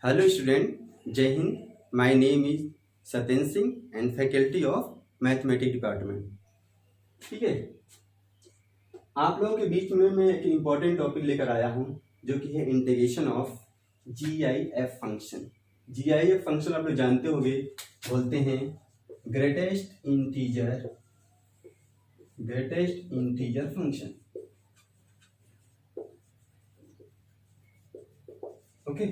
Hello student, जय Hind. My name is Satyendra Singh and faculty of mathematics department. ठीक है, आप लोगों के बीच में मैं एक इम्पॉर्टेंट टॉपिक लेकर आया हूँ जो कि है integration of GIF function. GIF function आप लोग जानते होंगे, बोलते हैं ग्रेटेस्ट इंटीजर फंक्शन। ओके,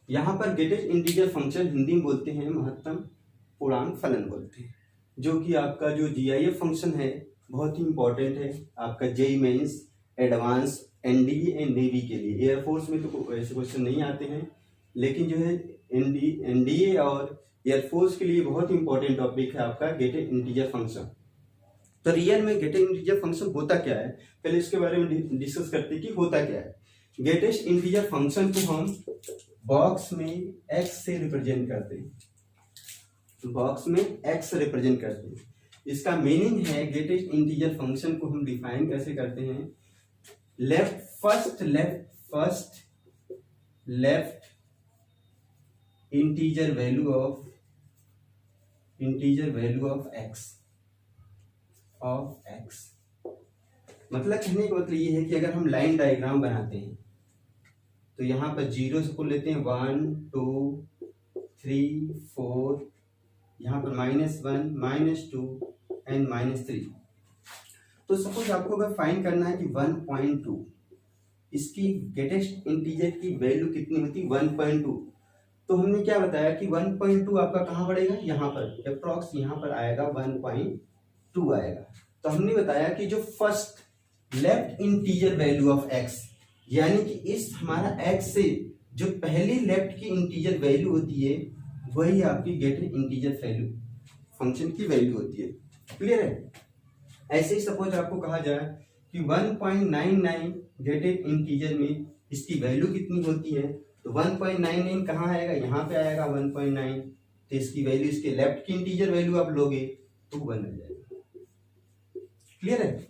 यहाँ पर ग्रेटेस्ट इंटीजर फंक्शन हिंदी में बोलते हैं महत्तम पूर्णांक फलन बोलते हैं, जो कि आपका जो जीआईएफ फंक्शन है बहुत ही इंपॉर्टेंट है आपका JEE Mains, advance, NDA and navy के लिए। एयरफोर्स में तो ऐसे क्वेश्चन नहीं आते हैं, लेकिन जो है एनडीए और एयरफोर्स के लिए बहुत इंपॉर्टेंट टॉपिक है आपका ग्रेटेस्ट इंटीजर फंक्शन। तो रियल में ग्रेटेस्ट इंटीजर फंक्शन होता क्या है, पहले इसके बारे में डिस्कस करते हैं कि होता क्या है। ग्रेटेस्ट इंटीजर फंक्शन को हम बॉक्स में x से रिप्रेजेंट करते हैं, बॉक्स में x से रिप्रेजेंट करते हैं। इसका मीनिंग है ग्रेटेस्ट इंटीजर फंक्शन को हम डिफाइन कैसे करते हैं, first integer value of x। मतलब कहने का मतलब ये है कि अगर हम लाइन डायग्राम बनाते हैं तो यहाँ पर जीरो से को लेते हैं 1 2 3 4, यहाँ पर -1 -2 एंड -3। तो सपोज आपको अगर फाइंड करना है कि 1.2 इसकी ग्रेटेस्ट इंटीजर की वैल्यू कितनी होती है 1.2, तो हमने क्या बताया कि 1.2 आपका कहाँ पड़ेगा, यहाँ पर अप्रॉक्स यहाँ पर आएगा 1.2 आएगा। तो हमने बताया कि जो first left integer value of x, यानी कि इस हमारा x से जो पहली लेफ्ट की इंटीजर वैल्यू होती है वही आपकी ग्रेटेस्ट इंटीजर वैल्यू फंक्शन की वैल्यू होती है। क्लियर है? ऐसे ही सपोज आपको कहा जाए कि 1.99 ग्रेटेस्ट इंटीजर में इसकी वैल्यू कितनी होती है, तो 1.99 कहाँ आएगा, यहाँ पे आएगा 1.9। तो इसकी वैल्यू, इसके लेफ्ट की इंटीजर वैल्यू आप लोगे तो 1 आ जाएगा। क्लियर है?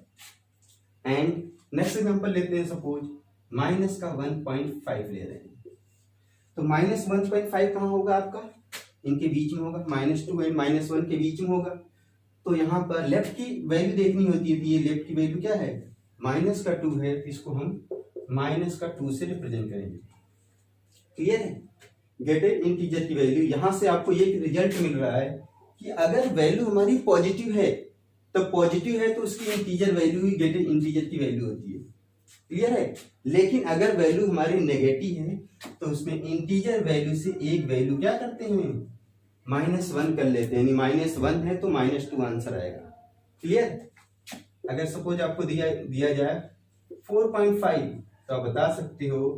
एंड नेक्स्ट एग्जांपल लेते हैं, सपोज माइनस का 1.5 ले रहे हैं, तो -1.5 कहाँ होगा आपका, इनके बीच में होगा, -2 एंड -1 के बीच में होगा। तो यहाँ पर लेफ्ट की वैल्यू देखनी होती है, ये लेफ्ट की वैल्यू क्या है, -2 है, तो इसको हम -2 से रिप्रेजेंट करेंगे। क्लियर है? ग्रेटेस्ट इंटीजर की वैल्यू, यहाँ से आपको ये रिजल्ट मिल रहा है कि अगर वैल्यू हमारी पॉजिटिव है तो पॉजिटिव है तो उसकी इंटीजर वैल्यू ही ग्रेटेस्ट इंटीजर की वैल्यू होती है। क्लियर है? लेकिन अगर वैल्यू हमारी नेगेटिव है तो उसमें इंटीजर वैल्यू से एक वैल्यू क्या करते हैं, -1 कर लेते हैं, यानी -1 है तो -2 आंसर आएगा। क्लियर? अगर सपोज आपको दिया जाए 4.5, तो आप बता सकते हो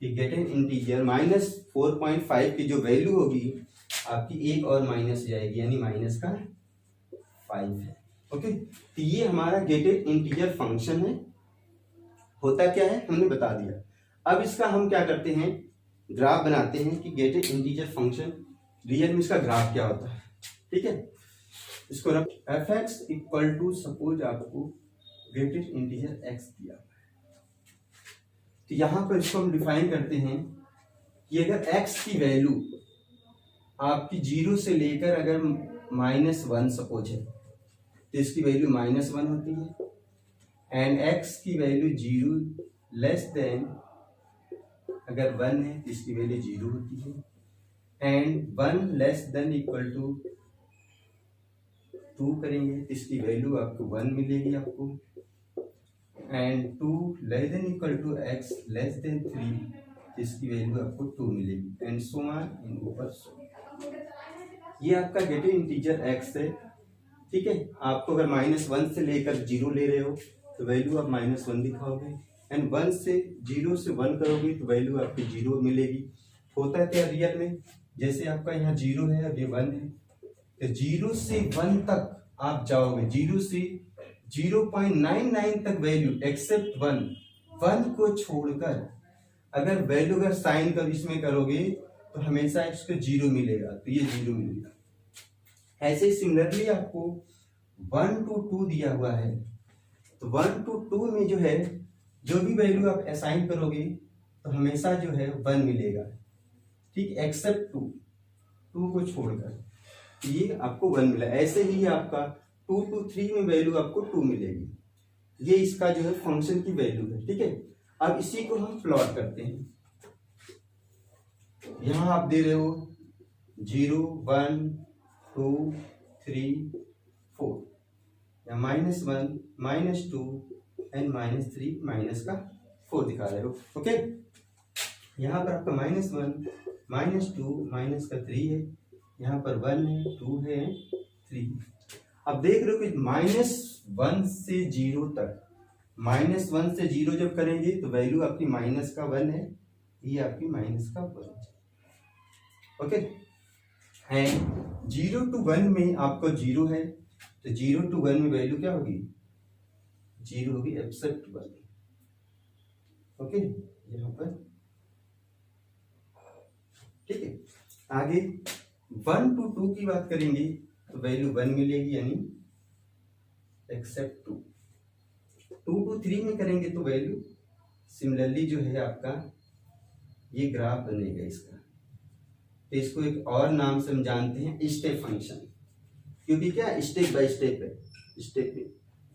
कि ग्रेटेस्ट इंटीजर -4.5 की जो वैल्यू होगी आपकी एक और माइनस जाएगी, यानी -5 है। ओके, तो ये हमारा ग्रेटेस्ट इंटीजर फंक्शन है। होता क्या है हमने बता दिया। अब इसका हम क्या करते हैं, ग्राफ बनाते हैं कि ग्रेटेस्ट इंटीजर फंक्शन रियल में इसका ग्राफ क्या होता है। ठीक है, इसको रख f(x) इक्वल टू, सपोज आपको ग्रेटेस्ट इंटीजर x दिया है, तो यहां पर इसको हम डिफाइन करते हैं कि अगर x की वैल्यू आपकी 0 से लेकर अगर -1 सपोज है तो इसकी वैल्यू -1 होती है, एंड x की वैल्यू 0 लेस देन अगर 1 है तो इसकी वैल्यू 0 होती है, and 1 less than equal to 2 करेंगे तो इसकी वैल्यू आपको 1 मिलेगी आपको, and 2 less than equal to x less than 3 तो इसकी वैल्यू आपको 2 मिलेगी, एंड सो ऑन इन ऊपर सो। ये आपका ग्रेटेस्ट इंटीजर x है। ठीक है, आपको अगर -1 से लेकर 0 ले रहे हो तो वैल्यू आप -1 दिखाओगे, एंड 1 से 0 से 1 करोगे तो वैल्यू आपकी 0 मिलेगी। होता क्या रियल में, जैसे आपका यहाँ 0 है और ये 1 है, तो 0 से 1 तक आप जाओगे, 0 से 0.99 तक वैल्यू एक्सेप्ट 1 को छोड़कर अगर वैल्यू अगर साइन कर इसमें करोगे तो हमेशा इसको 0 मिलेगा, तो ये 0 मिलेगा। ऐसे ही सिमिलरली आपको 1 to 2 दिया हुआ है, तो 1 to 2 में जो है जो भी वैल्यू आप असाइन करोगे तो हमेशा जो है 1 मिलेगा। ठीक, एक्सेप्ट 2 को छोड़कर ये आपको 1 मिला। ऐसे ही आपका 2 to 3 में वैल्यू आपको 2 मिलेगी। ये इसका जो है फंक्शन की वैल्यू है, ठीक है। अब इसी को हम प्लॉट करते हैं। यहां आप दे रहे हो 0 1 2 3 4 या -1 -2 एंड -3 माइनस का 4 दिखा रहे हो। ओके, यहाँ पर आपका -1 -2 माइनस का 3 है, यहाँ पर 1 है 2 है 3। अब देख रहे हो कि -1 से 0 तक, -1 से 0 जब करेंगे तो वैल्यू आपकी माइनस का 1 है, ये आपकी माइनस का 1। ओके, एंड 0 to 1 में आपको 0 है, तो 0 to 1 में वैल्यू क्या होगी? 0 होगी एक्सेप्ट 1। ओके, यहाँ पर ठीक है। आगे 1 to 2 की बात करेंगे तो वैल्यू 1 मिलेगी, यानी एक्सेप्ट 2। 2 to 3 में करेंगे तो वैल्यू सिमिलरली जो है आपका ये ग्राफ बनेगा इसका। तो इसको एक और नाम से हम जानते हैं स्टेप फंक्शन, क्योंकि क्या स्टेप बाय स्टेप है। स्टेप पे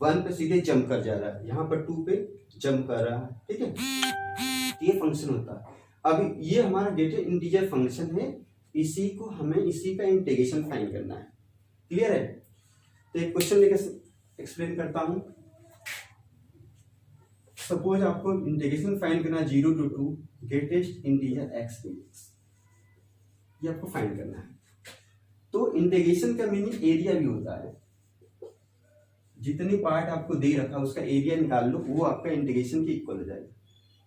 1 पे सीधे जंप कर जा रहा है, यहाँ पर 2 पे जंप कर रहा है, ठीक है। ये फंक्शन होता है। अब ये हमारा गेटेड इंटीजर फंक्शन है, इसी को हमें इसी का इंटीग्रेशन फाइंड करना है। क्लियर है? तो एक क्वेश्चन लेकर एक्सप्लेन करता हूं। सपोज आपको इंटीग्रेशन फाइंड करना 0 to 2 greatest integer x dx, ये आपको फाइंड करना है। तो इंटीग्रेशन का मीनिंग एरिया भी होता है। जितनी पार्ट आपको दे रखा उसका एरिया निकाल लो, वो आपका इंटीग्रेशन के इक्वल हो जाएगा।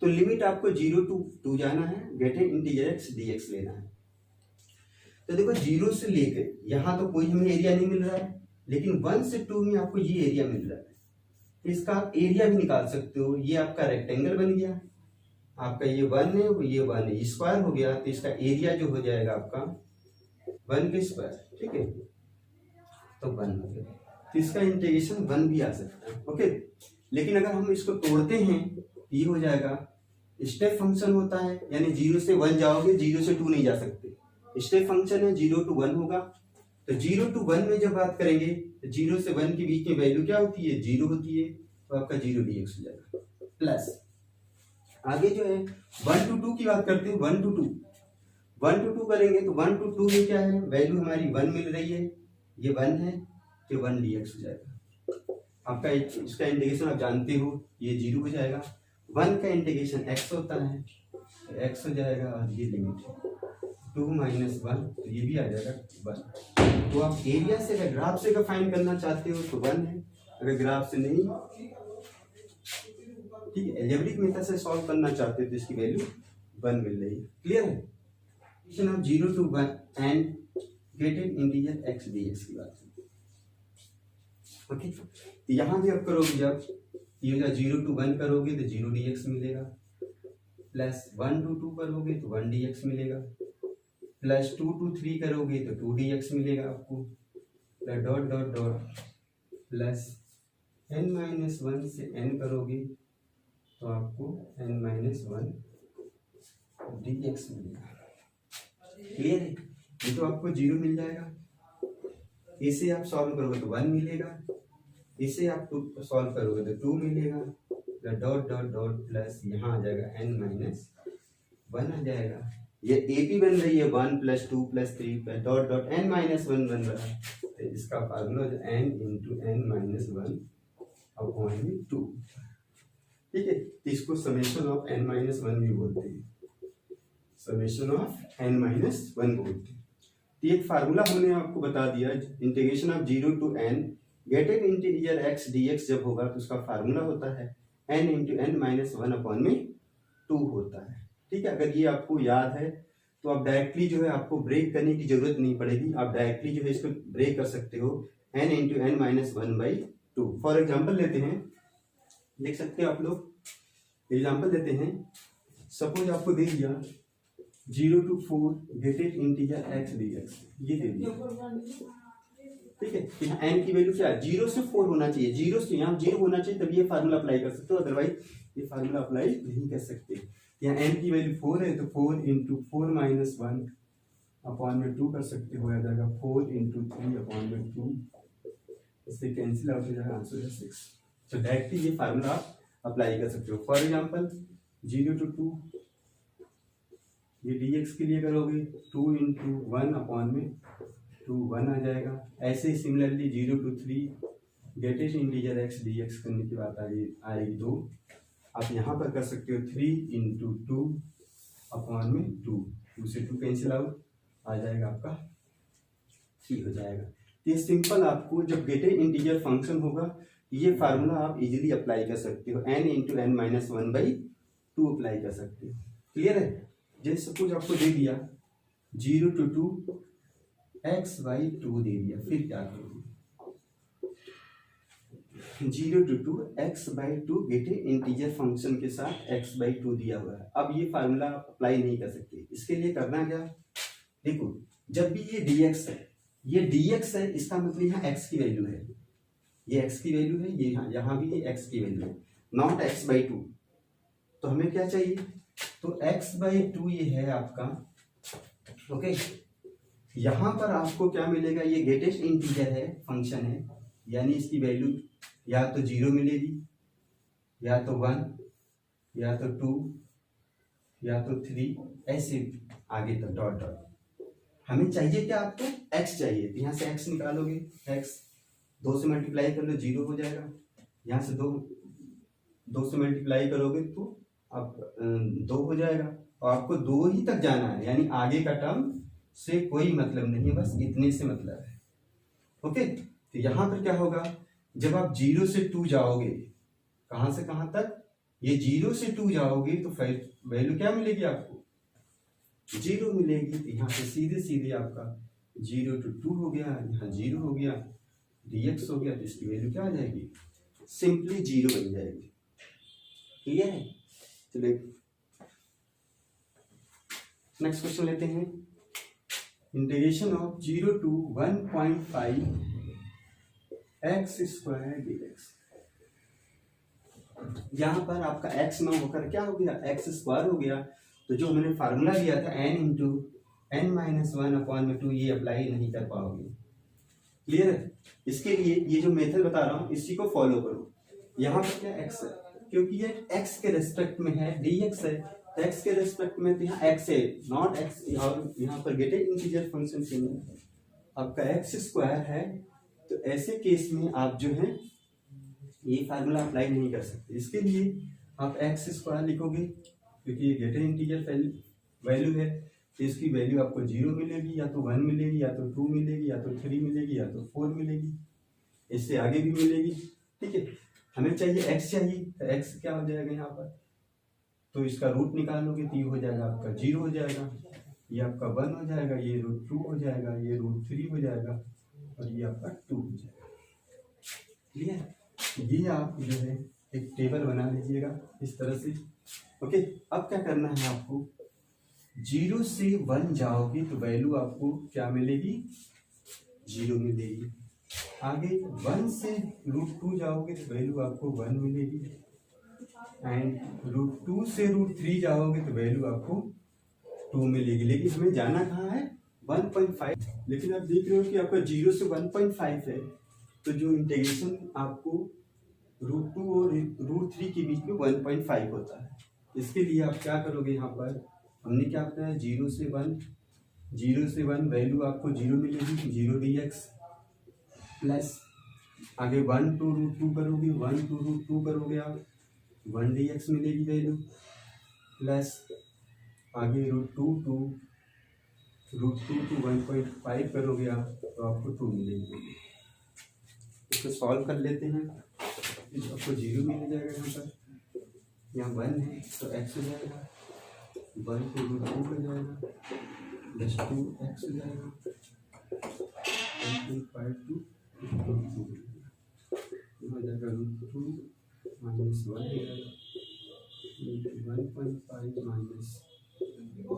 तो लिमिट आपको 0 to 2 जाना है, ग्रेटेड इंटीजर x dx लेना है। तो देखो 0 से लेकर यहाँ तो कोई हमें एरिया नहीं मिल रहा है, लेकिन 1 से 2 में आपको ये एरिया मिल रहा है। तो इसका आप एरिया भी निकाल सकते हो। ये आपका रेक्टेंगल बन गया, आपका ये 1 है, ये 1 है, स्क्वायर हो गया, तो इसका एरिया जो हो जाएगा आपका 1 के स्क्वायर, ठीक है। तो 1 हो गया, तो इसका इंटीग्रेशन 1 भी आ सकता है। ओके, लेकिन अगर हम इसको तोड़ते हैं ये हो जाएगा स्टेप फंक्शन होता है, यानी 0 से 1 जाओगे, 0 से 2 नहीं जा सकते। स्टेप फंक्शन है, 0 to 1 होगा। तो 0 to 1 में जब बात करेंगे तो 0 से 1 के बीच में वैल्यू क्या होती है? 0 होती है, तो आपका 0 dx हो जाएगा। प्लस आगे जो है 1 to 2 की बात करते हैं। 1 to 2 करेंगे तो 1 to 2 में क्या है? वैल्यू हमारी 1 मिल रही है, ये 1 है, तो 1 dx हो जाएगा। आपका इसका इंटीग्रेशन आप जानते हो, ये 0 हो जाएगा। 1 का इंटीग्रेशन x होता है, तो x हो जाएगा, और ये लिमिट है 2 - 1, तो ये भी आ जाएगा 1। तो आप एरिया से अगर ग्राफ से फाइंड करना चाहते हो तो 1 है, अगर ग्राफ से नहीं, ठीक है, एल्जेब्रिक मेथड से सॉल्व करना चाहते हो तो इसकी वैल्यू 1 मिल रही है। क्लियर है? Equation of 0 to 1 and greatest integer x dx की बात है। ओके, तो यहां भी आप करोगे, जब ये 0 to 1 करोगे तो 0 dx मिलेगा, प्लस 1 to 2 करोगे तो 1 dx मिलेगा, प्लस 2 to 3 करोगे तो 2 dx मिलेगा आपको, plus dot dot dot plus n-1 से n करोगे तो आपको n-1 dx मिलेगा। क्लियर है? ये तो आपको 0 मिल जाएगा, इसे आप सॉल्व करोगे तो 1 मिलेगा, इसे आप सॉल्व करोगे तो 2 मिलेगा, डॉट डॉट डॉट प्लस यहाँ आ जाएगा n-1 आ जाएगा। ये AP बन रही है 1 + 2 + 3 प्लस डॉट डॉट n-1 बन रहा है, तो इसका फार्मूला n × n-1 अपॉन 2, ठीक है। तो इसको समेशन ऑफ n-1 भी बोलते हैं, समेशन ऑफ n-1 बोलते हैं। तो एक फार्मूला हमने आपको बता दिया, integration of 0 to n greatest integer x dx जब होगा तो उसका फार्मूला होता है n × n-1 अपॉन 2 होता है, ठीक है। अगर ये आपको याद है तो आप डायरेक्टली जो है आपको ब्रेक करने की जरूरत नहीं पड़ेगी, आप डायरेक्टली जो है इसको ब्रेक कर सकते हो n × n-1/2। फॉर एग्जाम्पल लेते हैं, देख सकते हो आप लोग, एग्जाम्पल लेते हैं। सपोज आपको दे दिया 0 to 4 greatest integer x dx, ये दे दिया, ठीक है। यहाँ n की वैल्यू क्या है? 0 से 4 होना चाहिए, 0 से यहाँ 0 होना चाहिए, तब ये फार्मूला अप्लाई कर सकते हो, अदरवाइज ये फार्मूला अप्लाई नहीं कर सकते। यहाँ n की वैल्यू 4 है तो 4 इंटू 4 माइनस 1 अपॉन में 2 कर सकते हो, आ जाएगा 4 इंटू 3 अपॉन में 2, इससे कैंसिल आउट हो जाएगा, आंसर है 6। तो डायरेक्टली ये फार्मूला आप अप्लाई कर सकते हो। फॉर एग्जाम्पल 0 to 2, ये dx के लिए करोगे 2 इंटू 1 अपॉन में 2 1 आ जाएगा। ऐसे ही similarly 0 to 3 greatest integer x dx करने की बात आएगी 2, आप यहाँ पर कर सकते हो 3 इंटू 2 अपॉन में 2 से 2 कैंसिल आउट, आ जाएगा आपका 3 हो जाएगा। ये सिंपल, आपको जब ग्रेटेस्ट इंटीजर फंक्शन होगा ये फार्मूला आप इजीली अप्लाई कर सकते हो, n into n minus 1/2 apply कर सकते हो। क्लियर है? जैसे सपोज आपको दे दिया 0 to 2 x/2 दे दिया, फिर क्या करोगे? 0 to 2 x/2 greatest integer function के साथ x/2 दिया हुआ है। अब ये फार्मूला अप्लाई नहीं कर सकते, इसके लिए करना क्या? देखो, जब भी ये dx है, ये dx है, इसका मतलब यहाँ x की वैल्यू है, ये x की वैल्यू है, ये यहाँ भी ये x की वैल्यू है, नॉट x/2। तो हमें क्या चाहिए? तो x/2 ये है आपका, ओके। यहाँ पर आपको क्या मिलेगा? ये ग्रेटेस्ट इंटीजर है, फंक्शन है, यानी इसकी वैल्यू या तो 0 मिलेगी, या तो 1, या तो 2, या तो 3, ऐसे आगे तक डॉट डॉट। हमें चाहिए क्या? आपको x चाहिए, तो यहाँ से x निकालोगे, x 2 से मल्टीप्लाई कर लो 0 हो जाएगा, यहाँ से 2 से मल्टीप्लाई करोगे तो आप 2 हो जाएगा, और आपको 2 ही तक जाना है, यानी आगे का टर्म से कोई मतलब नहीं है, बस इतने से मतलब है, ओके। तो यहाँ पर क्या होगा? जब आप 0 से 2 जाओगे, कहाँ से कहाँ तक? ये 0 से 2 जाओगे तो वैल्यू क्या मिलेगी आपको? 0 मिलेगी। तो यहाँ से सीधे सीधे आपका 0 to 2 हो गया, यहाँ 0 हो गया, dx हो गया, तो इसकी वैल्यू क्या आ जाएगी? सिंपली 0 बन जाएगी। क्लियर है? चलिए नेक्स्ट क्वेश्चन लेते हैं। Integration of 0 to 1.5 x² dx। यहाँ पर आपका x ना होकर क्या हो गया? x² हो गया। तो जो हमने फार्मूला लिया था n into n minus 1 upon में 2, ये अप्लाई नहीं कर पाओगे। क्लियर है? इसके लिए ये जो मेथड बता रहा हूँ इसी को फॉलो करो। यहाँ पर क्या x है, क्योंकि ये x के रेस्पेक्ट में है, dx है, तो x के रेस्पेक्ट में तो यहाँ x है, नॉट x, और यहाँ पर ग्रेटेस्ट इंटीजर फंक्शन से आपका x² है। तो ऐसे केस में आप जो है ये फार्मूला अप्लाई नहीं कर सकते। इसके लिए आप x² लिखोगे, क्योंकि ये ग्रेटेस्ट इंटीजर वैल्यू है, तो इसकी वैल्यू आपको 0 मिलेगी, या तो 1 मिलेगी, या तो 2 मिलेगी, या तो 3 मिलेगी, या तो 4 मिलेगी, इससे आगे भी मिलेगी। ठीक है, हमें चाहिए x चाहिए, तो x क्या हो जाएगा यहाँ पर? तो इसका रूट निकालोगे तो ये हो जाएगा आपका 0 हो जाएगा, ये आपका 1 हो जाएगा, ये √2 हो जाएगा, ये √3 हो जाएगा, और ये आपका 2 हो जाएगा। क्लियर? ये आप जो है एक टेबल बना लीजिएगा इस तरह से, ओके। अब क्या करना है आपको? 0 से 1 जाओगे तो वैल्यू आपको क्या मिलेगी? 0 मिलेगी। आगे 1 से √2 जाओगे तो वैल्यू आपको 1 मिलेगी, एंड √2 से √3 जाओगे तो वैल्यू आपको 2 मिलेगी। लेकिन हमें जाना कहाँ है? 1.5। लेकिन आप देख रहे हो कि आपका 0 से 1.5 है, तो जो इंटीग्रेशन आपको √2 और √3 के बीच में 1.5 होता है। इसके लिए आप क्या करोगे? यहाँ पर हमने क्या करना है? 0 से 1 वैल्यू आपको 0 मिलेगी, 0 dx, प्लस आगे 1 to √2 करोगे, 1 to √2 करोगे आप 1 dx मिलेगी वैल्यू, प्लस आगे √2 to 1.5 करोगे आप तो आपको 2 मिलेगी। इसको सॉल्व कर लेते हैं, आपको 0 मिल जाएगा, यहाँ पर यहाँ 1 है तो x हो जाएगा, 1 to √2 हो जाएगा, प्लस 2x हो जाएगा, 1.5 to √2 हो जाएगा, √2 माइनस 1 हो जाएगा, 1.5 माइनस 2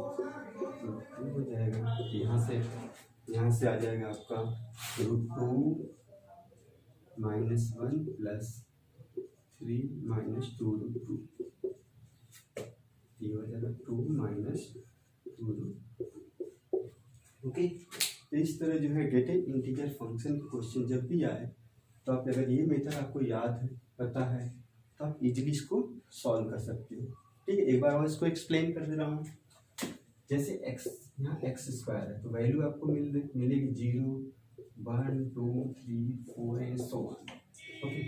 हो जाएगा। यहाँ से आ जाएगा आपका √2 माइनस 1 प्लस 3 माइनस 2 √2। ये हो जाएगा 2 माइनस 2 रूट। ओके, तो इस तरह जो है gate an integer function question जब भी आए तो आप अगर ये मेथड आपको याद है, पता है, तो आप इजीली इसको सॉल्व कर सकते हो। ठीक है, एक बार और इसको एक्सप्लेन कर दे रहा हूँ। जैसे x यहाँ एक्स स्क्वायर है तो वैल्यू आपको मिलेगी 0, 1, 2, 3, 4 एंड सो ऑन। ओके,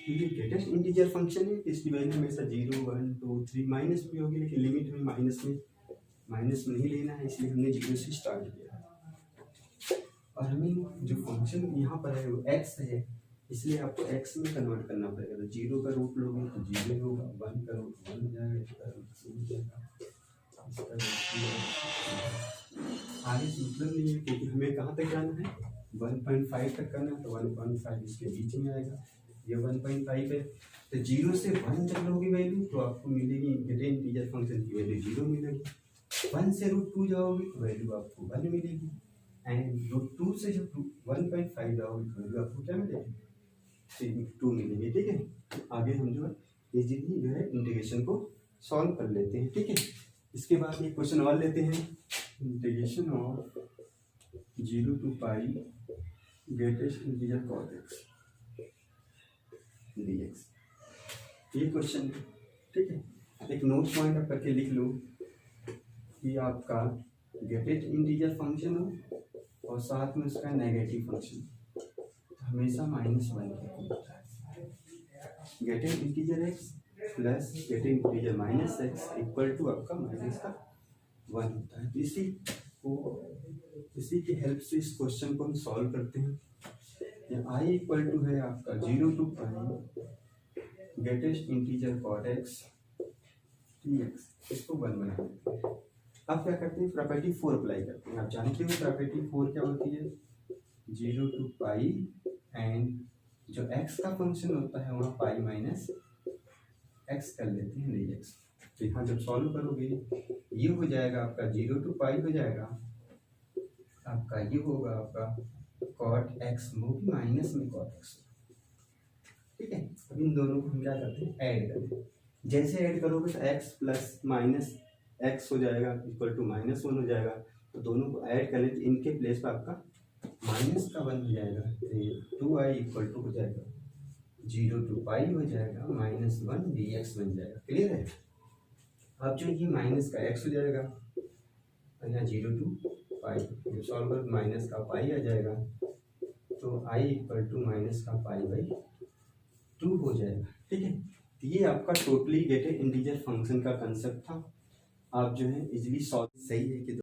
क्योंकि ग्रेटेस्ट इंटीजर फंक्शन है इसकी वैल्यू हमेशा 0, 1, 2, 3 माइनस में होगी, लेकिन लिमिट में माइनस नहीं लेना है, इसलिए हमने 0 से स्टार्ट किया। और हमें जो फंक्शन यहाँ पर है वो x है, इसलिए आपको x में कन्वर्ट करना पड़ेगा। तो 0 का रूट लोगे तो 0 होगा, 1 का रूट 1 हो जाएगा, इसका रूट 2 हो जाएगा, इसका आगे से मतलब नहीं है, क्योंकि हमें कहाँ तक जाना है, 1.5 तक करना है, तो 1.5 इसके बीच में आएगा, ये 1.5 है। तो 0 से 1 जब लोगे वैल्यू तो आपको मिलेगी गेट एन इंटीजर फंक्शन की वैल्यू 0 मिलेगी। 1 से रूट 2 जाओगे तो वैल्यू आपको 1 मिलेगी, एंड रूट 2 से जब 1.5 जाओगे तो वैल्यू आपको क्या मिलेगी, 2 मिलेगी। ठीक है, आगे हम जो है इजीली जो है इंटीग्रेशन को सॉल्व कर लेते हैं। ठीक है, इसके बाद एक क्वेश्चन और लेते हैं, integration of 0 to pi greatest integer cos x dx, ये क्वेश्चन है। ठीक है, एक नोट पॉइंट आप करके लिख लो कि आपका ग्रेटेस्ट इंटीजर फंक्शन हो और साथ में उसका नेगेटिव फंक्शन, तो हमेशा -1 होता है। Greatest integer x plus get an integer minus x equal to आपका -1 होता है। इसी की हेल्प से इस क्वेश्चन को हम सॉल्व करते हैं। आई इक्वल टू है आपका 0 to pi greatest integer cos x dx, इसको 1 बनाते हैं। अब क्या करते हैं, प्रॉपर्टी 4 अप्लाई करते हैं। आप जानते हो प्रॉपर्टी 4 क्या होती है, 0 to पाई एंड जो x का फंक्शन होता है वहाँ पाई माइनस x कर लेते हैं dx। तो यहाँ जब सॉल्व करोगे ये हो जाएगा आपका 0 to पाई हो जाएगा आपका, ये होगा आपका cot x मूव माइनस में cot x। ठीक है, अब इन दोनों को हम क्या करते हैं, ऐड करते हैं। जैसे ऐड करोगे तो x प्लस माइनस x हो जाएगा इक्वल टू -1 हो जाएगा, तो दोनों को ऐड कर लेते, इनके प्लेस पर आपका माइनस का 1 हो जाएगा, तो 2i इक्वल टू हो जाएगा 0 to पाई हो जाएगा -1 dx बन जाएगा। क्लियर है, अब जो ये माइनस का x हो जाएगा और यहाँ 0 to पाई, जब सॉल्व कर माइनस का पाई आ जाएगा तो i इक्वल टू माइनस का पाई बाई 2 हो जाएगा। ठीक है, तो ये आपका totally get an integer function का कंसेप्ट था। आप जो है इजीली सॉल्व, सही है कि